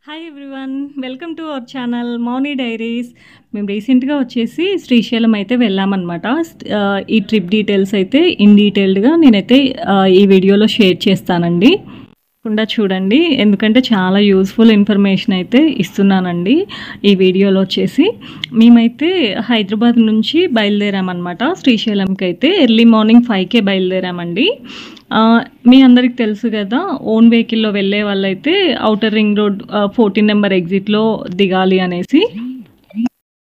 Hi everyone, welcome to our channel Mouni diaries. మేము రీసెంట్గా వచ్చేసి శ్రీశైలం అయితే వెళ్ళామన్నమాట. ఈ ట్రిప్ డీటెయిల్స్ అయితే ఇన్ డీటెయిల్డ్గా నేనైతే ఈ వీడియోలో షేర్ చేస్తానండి. తప్పకుండా చూడండి, ఎందుకంటే చాలా యూస్ఫుల్ ఇన్ఫర్మేషన్ అయితే ఇస్తున్నానండి ఈ వీడియోలో. వచ్చేసి మేమైతే హైదరాబాద్ నుంచి బయలుదేరామన్నమాట. శ్రీశైలంకి అయితే ఎర్లీ మార్నింగ్ 5కే బయలుదేరామండి. మీ అందరికి తెలుసు కదా, ఓన్ వెహికల్లో వెళ్ళే వాళ్ళైతే ఔటర్ రింగ్ రోడ్ 14 నెంబర్ ఎగ్జిట్లో దిగాలి అనేసి.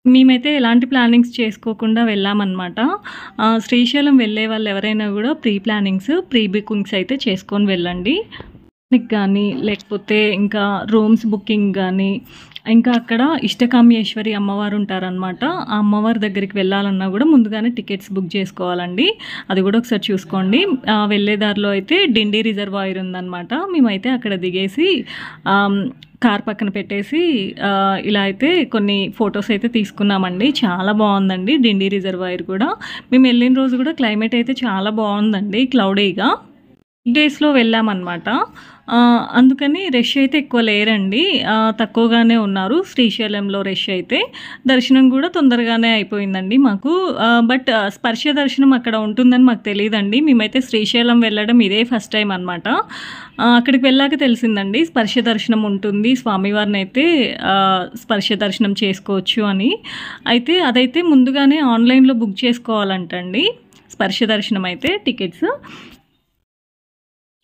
మేమైతే ఎలాంటి ప్లానింగ్స్ చేసుకోకుండా వెళ్ళామన్నమాట. శ్రీశైలం వెళ్ళే వాళ్ళు ఎవరైనా కూడా ప్రీ బుకింగ్స్ అయితే చేసుకొని వెళ్ళండి. కానీ లేకపోతే ఇంకా రూమ్స్ బుకింగ్ కానీ, ఇంకా అక్కడ ఇష్టకామ్యేశ్వరి అమ్మవారు ఉంటారనమాట. ఆ అమ్మవారి దగ్గరికి వెళ్ళాలన్నా కూడా ముందుగానే టికెట్స్ బుక్ చేసుకోవాలండి. అది కూడా ఒకసారి చూసుకోండి. వెళ్ళేదారిలో అయితే డిండి రిజర్వాయర్ ఉందన్నమాట. మేమైతే అక్కడ దిగేసి కార్ పక్కన పెట్టేసి ఇలా అయితే కొన్ని ఫొటోస్ అయితే తీసుకున్నామండి. చాలా బాగుందండి డిండి రిజర్వాయర్ కూడా. మేము వెళ్ళిన రోజు కూడా క్లైమేట్ అయితే చాలా బాగుందండి, క్లౌడీగా. డేస్లో వెళ్ళామన్నమాట. అందుకని రష్ అయితే ఎక్కువ లేరండి, తక్కువగానే ఉన్నారు శ్రీశైలంలో రష్ అయితే. దర్శనం కూడా తొందరగానే అయిపోయిందండి మాకు. బట్ స్పర్శ దర్శనం అక్కడ ఉంటుందని మాకు తెలియదండి. మేమైతే శ్రీశైలం వెళ్ళడం ఇదే ఫస్ట్ టైం అనమాట. అక్కడికి వెళ్ళాక తెలిసిందండి స్పర్శ దర్శనం ఉంటుంది, స్వామివారిని అయితే స్పర్శ దర్శనం చేసుకోవచ్చు అని. అయితే అదైతే ముందుగానే ఆన్లైన్లో బుక్ చేసుకోవాలంటండి స్పర్శ దర్శనం అయితే టికెట్స్.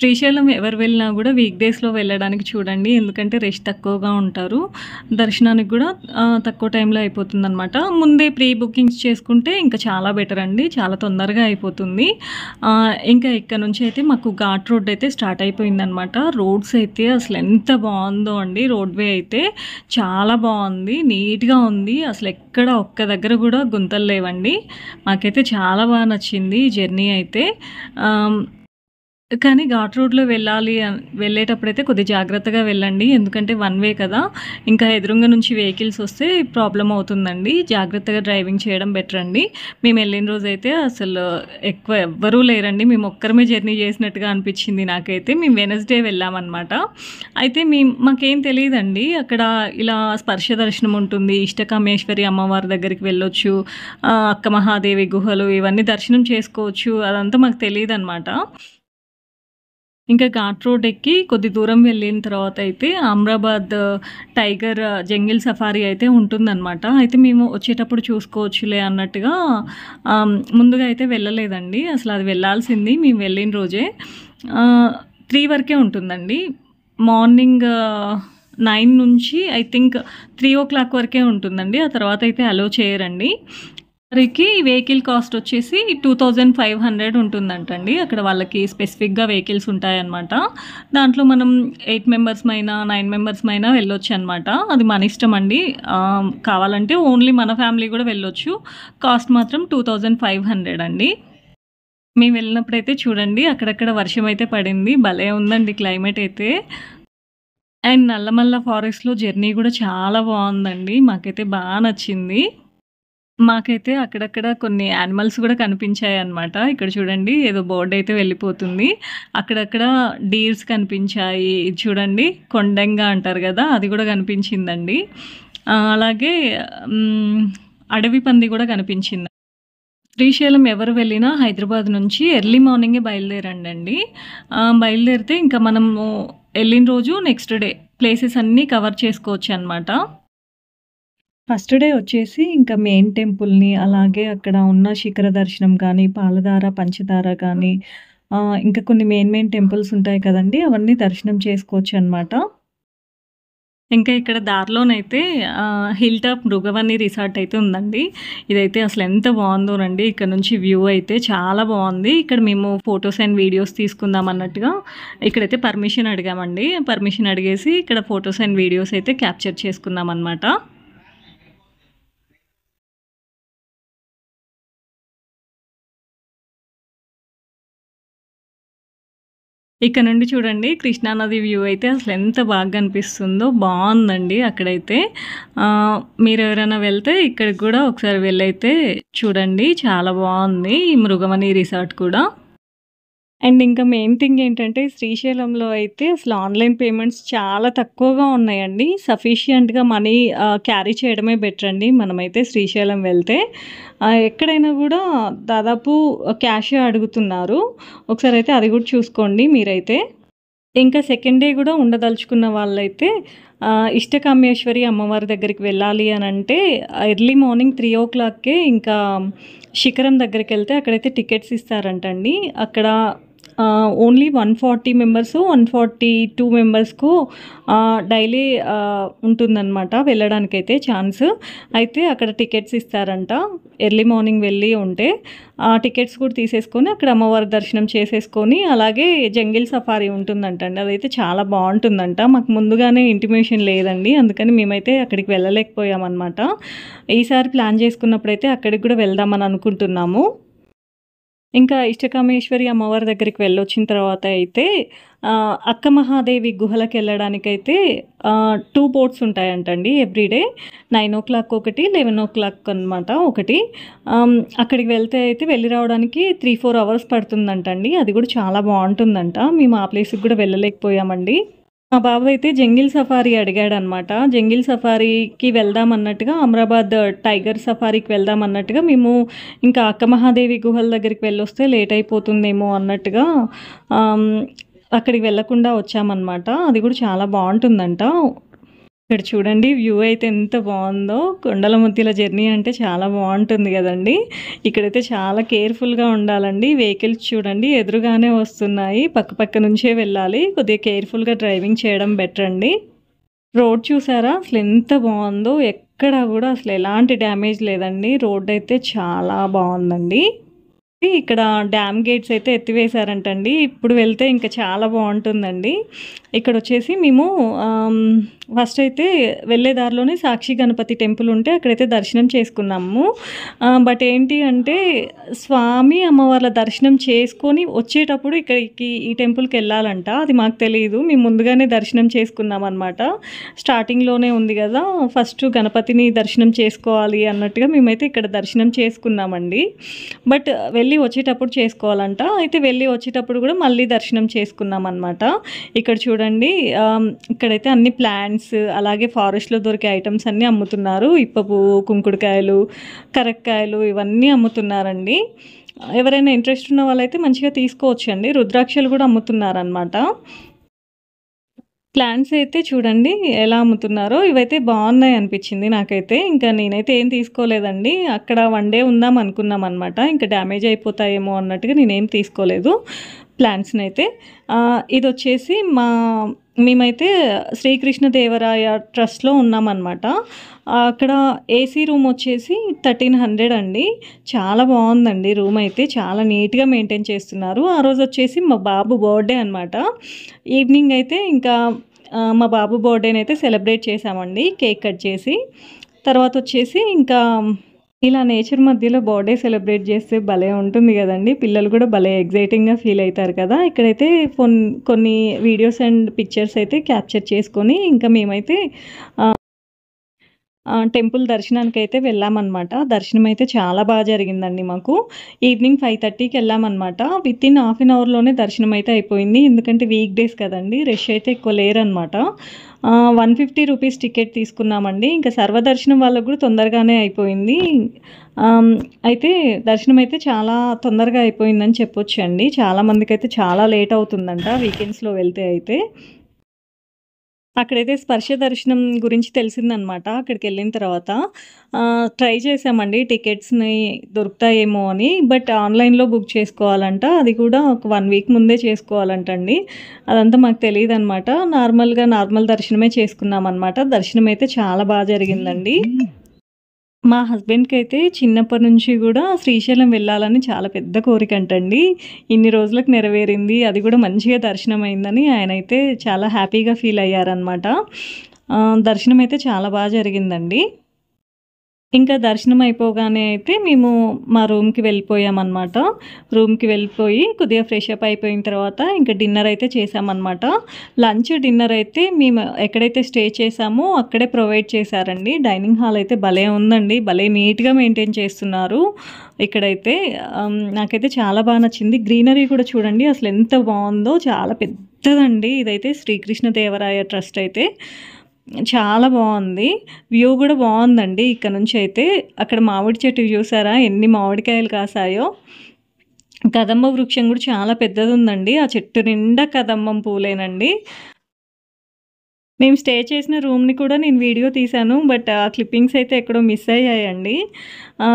శ్రీశైలం ఎవరు వెళ్ళినా కూడా వీక్ డేస్లో వెళ్ళడానికి చూడండి, ఎందుకంటే రష్ తక్కువగా ఉంటారు. దర్శనానికి కూడా తక్కువ టైంలో అయిపోతుంది అనమాట. ముందే ప్రీ బుకింగ్స్ చేసుకుంటే ఇంకా చాలా బెటర్ అండి, చాలా తొందరగా అయిపోతుంది. ఇంకా ఇక్కడ నుంచి అయితే మాకు ఘాట్ రోడ్ అయితే స్టార్ట్ అయిపోయిందనమాట. రోడ్స్ అయితే అసలు ఎంత బాగుందో అండి, రోడ్వే అయితే చాలా బాగుంది, నీట్గా ఉంది. అసలు ఎక్కడ ఒక్క దగ్గర కూడా గుంతలు లేవండి. మాకైతే చాలా బాగా నచ్చింది ఈ జర్నీ అయితే. కానీ ఘాట్ రోడ్లో వెళ్ళేటప్పుడైతే కొద్దిగా జాగ్రత్తగా వెళ్ళండి, ఎందుకంటే వన్ వే కదా. ఇంకా ఎదురుంగా నుంచి వెహికల్స్ వస్తే ప్రాబ్లం అవుతుందండి. జాగ్రత్తగా డ్రైవింగ్ చేయడం బెటర్ అండి. మేము వెళ్ళిన రోజు అయితే అసలు ఎక్కువ ఎవ్వరూ లేరండి, మేము ఒక్కరమే జర్నీ చేసినట్టుగా అనిపించింది నాకైతే. మేము వెనస్డే వెళ్ళామన్నమాట. అయితే మాకేం తెలియదండి అక్కడ ఇలా స్పర్శ దర్శనం ఉంటుంది, ఇష్టకామేశ్వరి అమ్మవారి దగ్గరికి వెళ్ళొచ్చు, అక్క మహాదేవి గుహలు ఇవన్నీ దర్శనం చేసుకోవచ్చు, అదంతా మాకు తెలియదు అనమాట. ఇంకా ఘాట్ రోడ్ ఎక్కి కొద్ది దూరం వెళ్ళిన తర్వాత అయితే అమ్రాబాద్ టైగర్ జంగిల్ సఫారీ అయితే ఉంటుందన్నమాట. అయితే మేము వచ్చేటప్పుడు చూసుకోవచ్చులే అన్నట్టుగా ముందుగా అయితే వెళ్ళలేదండి. అసలు అది వెళ్ళాల్సింది మేము వెళ్ళిన రోజే. 3 వరకే ఉంటుందండి. మార్నింగ్ 9 నుంచి ఐ థింక్ 3 o'clock వరకే ఉంటుందండి. ఆ తర్వాత అయితే అలో చేయరండి. మరికి వెహికల్ కాస్ట్ వచ్చేసి 2500 ఉంటుందంటండి. అక్కడ వాళ్ళకి స్పెసిఫిక్గా వెహికల్స్ ఉంటాయన్నమాట. దాంట్లో మనం 8 మెంబర్స్మైనా 9 మెంబర్స్మైనా వెళ్ళొచ్చు అనమాట. అది మన ఇష్టం అండి. కావాలంటే ఓన్లీ మన ఫ్యామిలీ కూడా వెళ్ళొచ్చు. కాస్ట్ మాత్రం 2500 అండి. మేము వెళ్ళినప్పుడైతే చూడండి అక్కడక్కడ వర్షం అయితే పడింది, భలే ఉందండి క్లైమేట్ అయితే. అండ్ నల్లమల్ల ఫారెస్ట్లో జర్నీ కూడా చాలా బాగుందండి, మాకైతే బాగా నచ్చింది. మాకైతే అక్కడక్కడ కొన్ని యానిమల్స్ కూడా కనిపించాయన్నమాట. ఇక్కడ చూడండి ఏదో బోర్డ్ అయితే వెళ్ళిపోతుంది, అక్కడక్కడ డీర్స్ కనిపించాయి. ఇది చూడండి కొండంగ అంటారు కదా, అది కూడా కనిపించిందండి. అలాగే అడవి పంది కూడా కనిపించింది. శ్రీశైలం ఎవరు వెళ్ళినా హైదరాబాద్ నుంచి ఎర్లీ మార్నింగే బయలుదేరండి. బయలుదేరితే ఇంకా మనము వెళ్ళిన రోజు నెక్స్ట్ డే ప్లేసెస్ అన్నీ కవర్ చేసుకోవచ్చు అనమాట. ఫస్ట్ డే వచ్చేసి ఇంకా మెయిన్ టెంపుల్ని, అలాగే అక్కడ ఉన్న శిఖర దర్శనం కానీ, పాలధార పంచదార కానీ, ఇంకా కొన్ని మెయిన్ టెంపుల్స్ ఉంటాయి కదండి, అవన్నీ దర్శనం చేసుకోవచ్చు అనమాట. ఇంకా ఇక్కడ దారిలోనైతే హిల్ టాప్ మృగవని రిసార్ట్ అయితే ఉందండి. ఇదైతే అసలు ఎంత బాగుందోనండి, ఇక్కడ నుంచి వ్యూ అయితే చాలా బాగుంది. ఇక్కడ మేము ఫొటోస్ అండ్ వీడియోస్ తీసుకుందాం అన్నట్టుగా ఇక్కడైతే పర్మిషన్ అడిగామండి. పర్మిషన్ అడిగేసి ఇక్కడ ఫొటోస్ అండ్ వీడియోస్ అయితే క్యాప్చర్ చేసుకున్నాం అనమాట. ఇక్కడ నుండి చూడండి కృష్ణానది వ్యూ అయితే అసలు ఎంత బాగా కనిపిస్తుందో, బాగుందండి అక్కడైతే. మీరు ఎవరైనా వెళ్తే ఇక్కడికి కూడా ఒకసారి వెళ్ళైతే చూడండి, చాలా బాగుంది ఈ మృగమణి రిసార్ట్ కూడా. అండ్ ఇంకా మెయిన్ థింగ్ ఏంటంటే శ్రీశైలంలో అయితే అసలు ఆన్‌లైన్ పేమెంట్స్ చాలా తక్కువగా ఉన్నాయండి. సఫిషియంట్‌గా మనీ క్యారీ చేయడమే బెటర్ అండి మనమైతే శ్రీశైలం వెళ్తే. ఎక్కడైనా గూడా దాదాపు క్యాషే అడుగుతున్నారు. ఒకసారైతే అది గూడా చూసుకోండి మీరైతే. ఇంకా సెకండ్ డే గూడా ఉండదలుచుకున్న వాళ్ళైతే ఇష్టకామేశ్వరి అమ్మవారి దగ్గరికి వెళ్ళాలి అనంటే ఎర్లీ మార్నింగ్ 3:00కే ఇంకా శిఖరం దగ్గరికెళ్తే అక్కడైతే టికెట్స్ ఇస్తారంటండి. అక్కడ ఓన్లీ 140 మెంబర్సు, 142 మెంబర్స్‌కు డైలీ ఉంటుందనమాట వెళ్ళడానికైతే ఛాన్స్. అయితే అక్కడ టికెట్స్ ఇస్తారంట. ఎర్లీ మార్నింగ్ వెళ్ళి ఉంటే ఆ టికెట్స్ కూడా తీసేసుకొని అక్కడ అమ్మవారి దర్శనం చేసేసుకొని అలాగే జంగిల్ సఫారీ ఉంటుందంటండి. అదైతే చాలా బావుంటుందంట. మాకు ముందుగానే ఇంటిమేషన్ లేదండి. అందుకని మేమైతే అక్కడికి వెళ్ళలేకపోయామనమాట. ఈసారి ప్లాన్ చేసుకున్నప్పుడైతే అక్కడికి కూడా వెళ్దామని అనుకుంటున్నాము. ఇంకా ఇష్టకామేశ్వరి అమ్మవారి దగ్గరికి వెళ్ళొచ్చిన తర్వాత అయితే అక్క మహాదేవి గుహలకెళ్ళడానికైతే 2 బోట్స్ ఉంటాయంటండి ఎవ్రీడే. 9:00 ఒకటి, 11:00 అనమాట ఒకటి. అక్కడికి వెళ్తే అయితే వెళ్ళి రావడానికి 3, 4 అవర్స్ పడుతుందంటండి. అది కూడా చాలా బావుంటుందంట. మేము ఆ ప్లేస్‌కి కూడా వెళ్ళలేకపోయామండి. మా బాబు అయితే జంగిల్ సఫారీ అడిగాడనమాట. జంగిల్ సఫారీకి వెళ్దాం అన్నట్టుగా అమరాబాద్ టైగర్ సఫారీకి వెళ్దాం అన్నట్టుగా మేము ఇంకా అక్క మహాదేవి గుహల దగ్గరికి వెళ్ళొస్తే లేట్ అయిపోతుందేమో అన్నట్టుగా ఆహ్, అక్కడికి వెళ్ళకుండా వచ్చామనమాట. అది కూడా చాలా బావుంటుందంట. ఇక్కడ చూడండి వ్యూ అయితే ఎంత బావుందో. కొండల మధ్యల జర్నీ అంటే చాలా బావుంటుంది గదండీ! ఇక్కడైతే చాలా కేర్‌ఫుల్‌గా ఉండాలండి. వెహికల్స్ చూడండి ఎదురుగానే వస్తున్నాయి. పక్క పక్క నుంచే వెళ్ళాలి. కొద్దిగా కేర్‌ఫుల్‌గా డ్రైవింగ్ చేయడం బెటర్ అండి. రోడ్ చూసారా అసలెంత బావుందో. ఎక్కడ గూడా అసలు ఎలాంటి డ్యామేజ్ లేదండి. రోడ్డయితే చాలా బావుందండి. ఇక్కడ డ్యామ్ గేట్స్ అయితే ఎత్తివేశారంటండి. ఇప్పుడు వెళ్తే ఇంకా చాలా బావుంటుందండి. ఇక్కడొచ్చేసి మేము ఫస్ట్ అయితే వెళ్ళే దారిలోనే సాక్షి గణపతి టెంపుల్ ఉంటే అక్కడైతే దర్శనం చేసుకున్నాము. బట్ ఏంటి అంటే స్వామి, అమ్మవార్ల దర్శనం చేసుకొని వచ్చేటప్పుడు ఇక్కడికి ఈ టెంపుల్‌కెళ్ళాలంట. అది మాకు తెలీదు. మేము ముందుగానే దర్శనం చేసుకున్నామనమాట. స్టార్టింగ్‌లోనే ఉంది గదా! ఫస్ట్ గణపతిని దర్శనం చేసుకోవాలి అన్నట్టుగా మేమైతే ఇక్కడ దర్శనం చేసుకున్నామండి. బట్ వెళ్ళి వచ్చేటప్పుడు చేసుకోవాలంట. అయితే వెళ్ళి వచ్చేటప్పుడు కూడా మళ్ళీ దర్శనం చేసుకున్నామనమాట. ఇక్కడ చూడండి ఇక్కడైతే అన్ని ప్లాంట్స్ అలాగే ఫారెస్ట్‌లో దొరికే ఐటెమ్స్ అన్నీ అమ్ముతున్నారు. ఇప్ప పువ్వు, కుంకుడుకాయలు, కరక్కాయలు ఇవన్నీ అమ్ముతున్నారండి. ఎవరైనా ఇంట్రెస్ట్ ఉన్న వాళ్ళైతే మంచిగా తీసుకోవచ్చండి. రుద్రాక్షలు కూడా అమ్ముతున్నారనమాట. ప్లాంట్స్ అయితే చూడండి ఎలా అమ్ముతున్నారో. ఇవైతే బావున్నాయి అనిపిచ్చింది నాకైతే. ఇంకా నేనైతే ఏం తీసుకోలేదండి. అక్కడ 1 డే ఉందాం అనుకున్నామనమాట. ఇంకా డ్యామేజ్ అయిపోతాయేమో అన్నట్టుగా నేనేం తీసుకోలేదు ప్లాంట్స్‌నైతే. ఇదొచ్చేసి మేమైతే శ్రీకృష్ణదేవరాయ ట్రస్ట్‌లో ఉన్నామనమాట. అక్కడ ఏసీ రూమ్ వచ్చేసి 1300 అండి. చాలా బావుందండి రూమ్ అయితే. చాలా నీట్‌గా మెయింటైన్ చేస్తున్నారు. ఆ రోజొచ్చేసి మా బాబు బర్త్‌డే అనమాట. ఈవినింగ్ అయితే ఇంకా మా బాబు బర్త్‌డేనైతే సెలబ్రేట్ చేశామండి. కేక్ కట్ చేసి. తర్వాతొచ్చేసి ఇంకా ఇలా నేచర్ మధ్యలో బర్త్‌డే సెలబ్రేట్ చేస్తే భలే ఉంటుంది గదండీ! పిల్లలు కూడా భలే ఎక్సైటింగ్‌గా ఫీల్ అయితారు కదా! ఇక్కడైతే కొన్ని వీడియోస్ అండ్ పిక్చర్స్ అయితే క్యాప్చర్ చేసుకొని ఇంకా మేమైతే టెంపుల్ దర్శనానికైతే వెళ్ళామనమాట. దర్శనం అయితే చాలా జరిగిందండి మాకు. ఈవినింగ్ 5:30కి వెళ్ళామనమాట. వితిన్ హాఫ్ అన్ అవర్‌లోనే దర్శనం అయితే అయిపోయింది. ఎందుకంటే వీక్ డేస్ కదండీ! రష్ అయితే ఎక్కువ లేరనమాట. 150 రూపీస్ టికెట్ తీసుకున్నామండి. ఇంకా సర్వదర్శనం వాళ్ళకి కూడా తొందరగానే అయిపోయింది. అయితే దర్శనం అయితే చాలా తొందరగా అయిపోయిందని చెప్పొచ్చండి. చాలా మందికైతే చాలా లేట్ అవుతుందంట వీకెండ్స్‌లో వెళ్తే అయితే. అక్కడైతే స్పర్శ దర్శనం గురించి తెలిసిందనమాట. అక్కడికెళ్ళిన తర్వాత ట్రై చేశామండి టికెట్స్‌ని దొరుకుతాయేమో అని. బట్ ఆన్‌లైన్‌లో బుక్ చేసుకోవాలంట. అది కూడా ఒక 1 వీక్ ముందే చేసుకోవాలంటండి. అదంతా మాకు తెలీదనమాట. నార్మల్ దర్శనమే చేసుకున్నామనమాట. దర్శనం అయితే చాలా జరిగిందండి. మా హస్బెండ్‌కైతే చిన్నప్పటి నుంచి గూడా శ్రీశైలం వెళ్ళాలని చాలా పెద్ద కోరికంటండి. ఇన్ని రోజులకు నెరవేరింది. అది గూడా మంచిగా దర్శనమైందని ఆయనైతే చాలా హ్యాపీగా ఫీల్ అయ్యారనమాట. దర్శనం అయితే చాలా జరిగిందండి. ఇంకా దర్శనం అయిపోగానే అయితే మేము మా రూమ్‌కి వెళ్ళిపోయామనమాట. రూమ్‌కి వెళ్ళిపోయి కొద్దిగా ఫ్రెష్ అప్ అయిపోయిన తర్వాత ఇంకా డిన్నర్ అయితే చేశామనమాట. లంచ్, డిన్నర్ అయితే మేము ఎక్కడైతే స్టే చేశామో అక్కడే ప్రొవైడ్ చేశారండి. డైనింగ్ హాల్ అయితే భలే ఉందండి. భలే నీట్‌గా మెయింటైన్ చేస్తున్నారు ఇక్కడైతే. నాకైతే చాలా బాగా నచ్చింది. గ్రీనరీ కూడా చూడండి అసలు ఎంత బావుందో. చాలా పెద్దదండి ఇదైతే శ్రీకృష్ణదేవరాయ ట్రస్ట్ అయితే. చాలా బావుంది. వ్యూ గూడా బావుందండి ఇక్కడ నుంచయితే. అక్కడ మామిడి చెట్టు చూసారా ఎన్ని మామిడికాయలు కాసాయో. కదంబ వృక్షం గూడా చాలా పెద్దదుందండి. ఆ చెట్టు నిండా కదంబం పూలేనండి. మేము స్టే చేసిన రూమ్‌ని కూడా నేను వీడియో తీశాను. బట్ ఆ క్లిప్పింగ్స్ అయితే ఎక్కడో మిస్ అయ్యాయండి.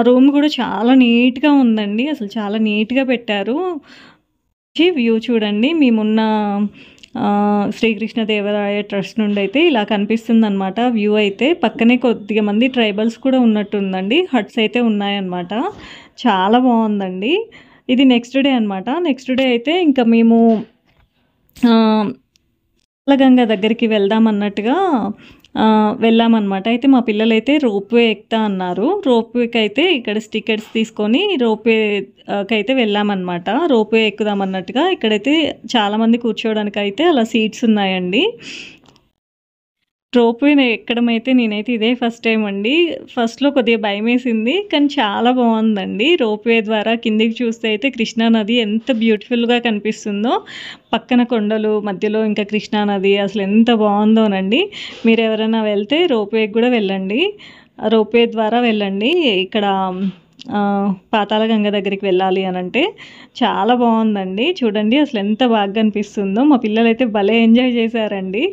రూమ్ గూడా చాలా నీట్‌గా ఉందండి. అసలు చాలా నీట్‌గా పెట్టారు. వ్యూ చూడండి మేమున్న శ్రీకృష్ణదేవరాయ ట్రస్ట్ నుండైతే ఇలా కనిపిస్తుందనమాట వ్యూ అయితే. పక్కనే కొద్దిగా మంది ట్రైబల్స్ కూడా ఉన్నట్టుందండి. హట్స్ అయితే ఉన్నాయన్నమాట. చాలా బావుందండి. ఇది నెక్స్ట్ డే అనమాట. నెక్స్ట్ డే అయితే ఇంకా మేము పాలగంగ దగ్గరికి వెళ్దాం అన్నట్టుగా వెళ్ళామన్నమాట. అయితే మా పిల్లలైతే రోప్‌వే ఎక్కుతా అన్నారు. రోప్‌వేకైతే ఇక్కడ టికెట్స్ తీసుకొని రోప్‌వేకైతే వెళ్ళామన్నమాట. రోప్‌వే ఎక్కుదాం అన్నట్టుగా ఇక్కడైతే చాలామంది కూర్చోవడానికైతే అలా సీట్స్ ఉన్నాయండి. రోప్‌వేని ఎక్కడమైతే నేనైతే ఇదే ఫస్ట్ టైమ్ అండి. ఫస్ట్‌లో కొద్దిగా భయమేసింది. కానీ చాలా బావుందండి. రోప్‌వే ద్వారా కిందికి చూస్తే అయితే కృష్ణా నది ఎంత బ్యూటిఫుల్‌గా కనిపిస్తుందో. పక్కన కొండలు, మధ్యలో ఇంకా కృష్ణా నది అసలు ఎంత బావుందోనండి. మీరెవరైనా వెళ్తే రోప్‌వేకి గూడా వెళ్ళండి. రోప్‌వే ద్వారా వెళ్ళండి. ఇక్కడ పాతాళగంగ దగ్గరికి వెళ్ళాలి అనంటే చాలా బావుందండి. చూడండి అసలు ఎంత బాగా కనిపిస్తుందో. మా పిల్లలైతే భలే ఎంజాయ్ చేశారండి.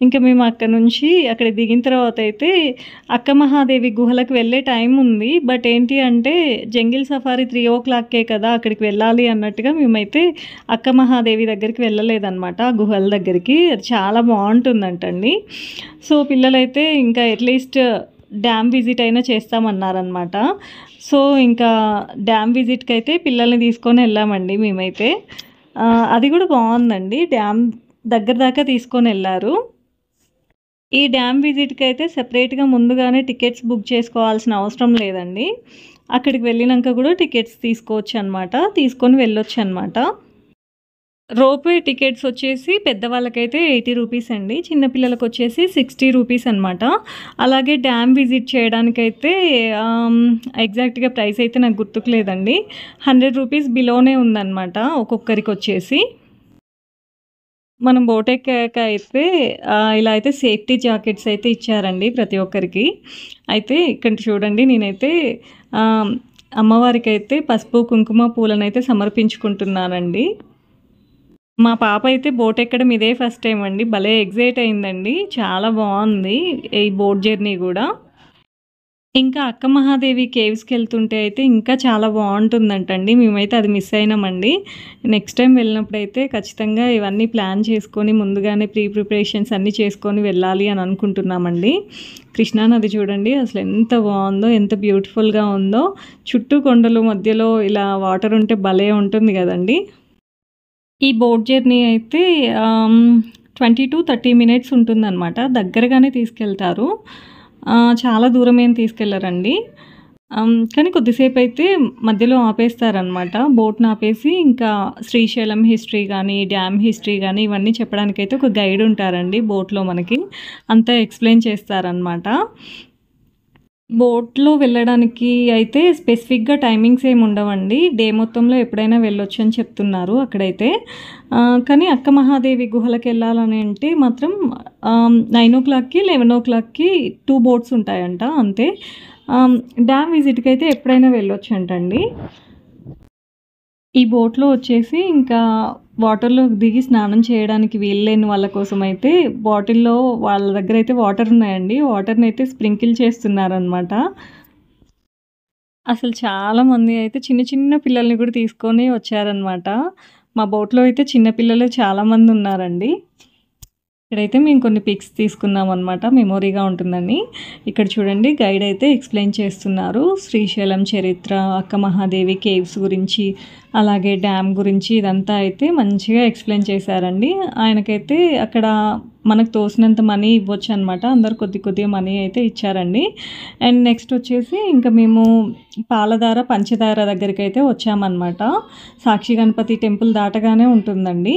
ఇంకా మేము అక్కడి నుంచి అక్కడ దిగిన తర్వాత అయితే అక్క మహాదేవి గుహలకు వెళ్ళే టైం ఉంది. బట్ ఏంటి అంటే జంగిల్ సఫారీ 3:00కే కదా అక్కడికి వెళ్ళాలి అన్నట్టుగా మేమైతే అక్క మహాదేవి దగ్గరికి వెళ్ళలేదన్నమాట. ఆ గుహల దగ్గరికి. అది చాలా బావుంటుందంటండి. సో పిల్లలైతే ఇంకా అట్‌లీస్ట్ డ్యామ్ విజిట్ అయినా చేస్తామన్నారనమాట. సో ఇంకా డ్యామ్ విజిట్‌కైతే పిల్లల్ని తీసుకొని వెళ్ళామండి మేమైతే. అది కూడా బావుందండి. డ్యామ్ దగ్గర దాకా తీసుకొనెళ్లారు. ఈ డ్యామ్ విజిట్‌కైతే సెపరేట్‌గా ముందుగానే టికెట్స్ బుక్ చేసుకోవాల్సిన అవసరం లేదండి. అక్కడికి వెళ్ళినంక గూడా టికెట్స్ తీసుకోవచ్చనమాట. తీసుకొని వెళ్ళొచ్చనమాట. రోప్‌వే టికెట్స్ వచ్చేసి పెద్దవాళ్ళకైతే 80 రూపీస్ అండి. చిన్న పిల్లలకొచ్చేసి 60 రూపీస్ అనమాట. అలాగే డ్యామ్ విజిట్ చేయడానికైతే ఎగ్జాక్ట్‌గా ప్రైస్ అయితే నాకు గుర్తుకు లేదండి. 100 రూపీస్ బిలోనే ఉందనమాట ఒక్కొక్కరికొచ్చేసి. మనం బోటెక్కాక అయితే ఇలా అయితే సేఫ్టీ జాకెట్స్ అయితే ఇచ్చారండి ప్రతి ఒక్కరికి. అయితే ఇక్కడ చూడండి నేనైతే ఆహ్, అమ్మవారికైతే పసుపు, కుంకుమ, పూలనైతే సమర్పించుకుంటున్నానండి. మా పాప అయితే బోటెక్కడం ఇదే ఫస్ట్ టైమ్ అండి. భలే ఎక్సైట్ అయిందండి. చాలా బావుంది ఈ బోట్ జర్నీ గూడా. ఇంకా అక్క మహాదేవి కేవ్స్‌కెళ్తుంటే అయితే ఇంకా చాలా బావుంటుందంటండి. మేమైతే అది మిస్ అయినామండి. నెక్స్ట్ టైమ్ వెళ్ళినప్పుడైతే ఖచ్చితంగా ఇవన్నీ ప్లాన్ చేసుకొని ముందుగానే ప్రిపరేషన్స్ అన్నీ చేసుకొని వెళ్ళాలి అని అనుకుంటున్నామండి. కృష్ణా నది చూడండి అసలు ఎంత బావుందో, ఎంత బ్యూటిఫుల్‌గా ఉందో. చుట్టూ కొండలు మధ్యలో ఇలా వాటర్ ఉంటే భలే ఉంటుంది గదండీ! ఈ బోట్ జర్నీ అయితే 20-30 మినిట్స్ ఉంటుందనమాట. దగ్గరగానే తీసుకెళ్తారు. చాలా దూరమేం తీసుకెళ్లరండి. కానీ కొద్దిసేపయితే మధ్యలో ఆపేస్తారనమాట. బోట్‌ని ఆపేసి ఇంకా శ్రీశైలం హిస్టరీ గానీ, డ్యామ్ హిస్టరీ గానీ ఇవన్నీ చెప్పడానికైతే ఒక గైడ్ ఉంటారండి బోట్‌లో మనకి. అంతా ఎక్స్‌ప్లెయిన్ చేస్తారనమాట. బోట్‌లో వెళ్ళడానికి అయితే స్పెసిఫిక్‌గా టైమింగ్స్ ఏమి ఉండవండి. డే మొత్తంలో ఎప్పుడైనా వెళ్ళొచ్చు అని చెప్తున్నారు అక్కడైతే. కానీ అక్క మహాదేవి గుహలకెళ్ళాలని అంటే మాత్రం 9:00కి, 11:00కి 2 బోట్స్ ఉంటాయంట అంతే. డ్యామ్ విజిట్‌కైతే ఎప్పుడైనా వెళ్ళొచ్చంటండి. ఈ బోట్‌లో వచ్చేసి ఇంకా వాటర్‌లో దిగి స్నానం చేయడానికి వీల్లేని వాళ్ళ కోసమైతే బాటిల్‌లో వాళ్ళ దగ్గరైతే వాటర్ ఉన్నాయండి. వాటర్‌నైతే స్ప్రింకిల్ చేస్తున్నారనమాట. అసలు చాలామంది అయితే చిన్న చిన్న పిల్లల్ని కూడా తీసుకొని వచ్చారనమాట. మా బోట్‌లో అయితే చిన్న పిల్లలు చాలామంది ఉన్నారండి. ఇక్కడైతే మేము కొన్ని పిక్స్ తీసుకున్నాం అనమాట, మెమొరీగా ఉంటుందని. ఇక్కడ చూడండి గైడ్ అయితే ఎక్స్ప్లెయిన్ చేస్తున్నారు శ్రీశైలం చరిత్ర, అక్క మహాదేవి కేవ్స్ గురించి, అలాగే డ్యామ్ గురించి ఇదంతా అయితే మంచిగా ఎక్స్ప్లెయిన్ చేశారండి. ఆయనకైతే అక్కడ మనకు తోసినంత మనీ ఇవ్వచ్చు అనమాట, అందరు కొద్దిగా మనీ అయితే ఇచ్చారండి. అండ్ నెక్స్ట్ వచ్చేసి ఇంకా మేము పాలధార పంచదార దగ్గరికి అయితే వచ్చామన్నమాట. సాక్షి గణపతి టెంపుల్ దాటగానే ఉంటుందండి.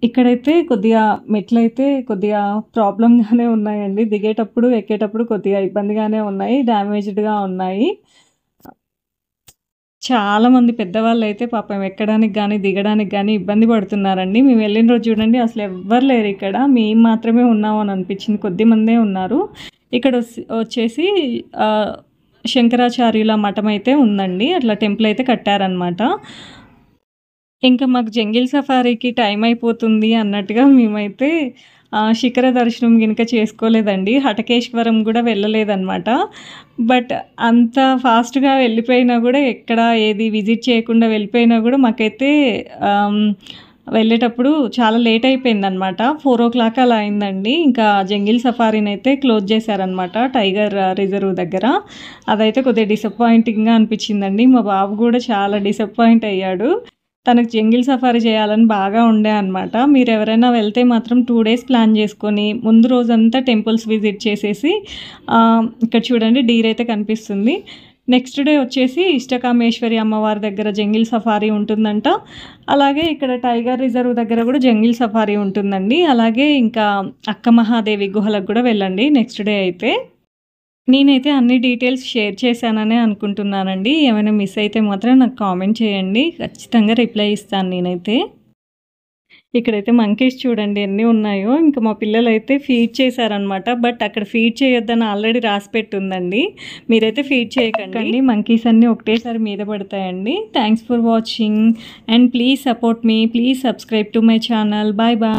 ఇక్కడైతే కొద్దిగా మెట్లయితే కొద్దిగా ప్రాబ్లమ్‌గానే ఉన్నాయండి. దిగేటప్పుడు, ఎక్కేటప్పుడు కొద్దిగా ఇబ్బందిగానే ఉన్నాయి. డ్యామేజ్డ్‌గా ఉన్నాయి. చాలామంది పెద్దవాళ్ళైతే పాపం ఎక్కడానికి గానీ, దిగడానికి గానీ ఇబ్బంది పడుతున్నారండి. మేము వెళ్ళిన రోజు చూడండి అసలు ఎవ్వరు లేరు ఇక్కడ. మేము మాత్రమే ఉన్నామని అనిపించింది. కొద్దిమందే ఉన్నారు. ఇక్కడ వచ్చేసి శంకరాచార్యుల మఠం అయితే ఉందండి. అట్లా టెంపుల్ అయితే కట్టారనమాట. ఇంకా మాకు జంగిల్ సఫారీకి టైం అయిపోతుంది అన్నట్టుగా మేమైతే శిఖర దర్శనం గినక చేసుకోలేదండి. హటకేశ్వరం కూడా వెళ్ళలేదనమాట. బట్ అంత ఫాస్ట్‌గా వెళ్ళిపోయినా కూడా ఎక్కడ ఏది విజిట్ చేయకుండా వెళ్ళిపోయినా కూడా మాకైతే వెళ్ళేటప్పుడు చాలా లేట్ అయిపోయిందనమాట. 4:00 అలా అయిందండి. ఇంకా జంగిల్ సఫారీనైతే క్లోజ్ చేశారనమాట టైగర్ రిజర్వ్ దగ్గర. అదైతే కొద్దిగా డిసప్పాయింటింగ్‌గా అనిపించిందండి. మా బాబు కూడా చాలా డిసప్పాయింట్ అయ్యాడు. తనకు జంగిల్ సఫారీ చేయాలని బాగా ఉండే అనమాట. మీరెవరైనా వెళ్తే మాత్రం 2 డేస్ ప్లాన్ చేసుకొని ముందు రోజంతా టెంపుల్స్ విజిట్ చేసేసి ఇక్కడ చూడండి డీర్ అయితే కనిపిస్తుంది. నెక్స్ట్ డే వచ్చేసి ఇష్టకామేశ్వరి అమ్మవారి దగ్గర జంగిల్ సఫారీ ఉంటుందంట. అలాగే ఇక్కడ టైగర్ రిజర్వ్ దగ్గర కూడా జంగిల్ సఫారీ ఉంటుందండి. అలాగే ఇంకా అక్క మహాదేవి గుహలకు కూడా వెళ్ళండి నెక్స్ట్ డే అయితే. నేనైతే అన్ని డీటెయిల్స్ షేర్ చేశాననే అనుకుంటున్నానండి. ఏమైనా మిస్ అయితే మాత్రం నాకు కామెంట్ చేయండి. ఖచ్చితంగా రిప్లై ఇస్తాను నేనైతే. ఇక్కడైతే మంకీస్ చూడండి ఎన్ని ఉన్నాయో. ఇంకా మా పిల్లలైతే ఫీడ్ చేశారనమాట. బట్ అక్కడ ఫీడ్ చేయొద్దని ఆల్రెడీ రాసి పెట్టుందండి. మీరైతే ఫీడ్ చేయకండి. మంకీస్ అన్నీ ఒకటేసారి మీద పడతాయండి. Thanks for watching and please support మీ. Please subscribe to my channel. Bye bye.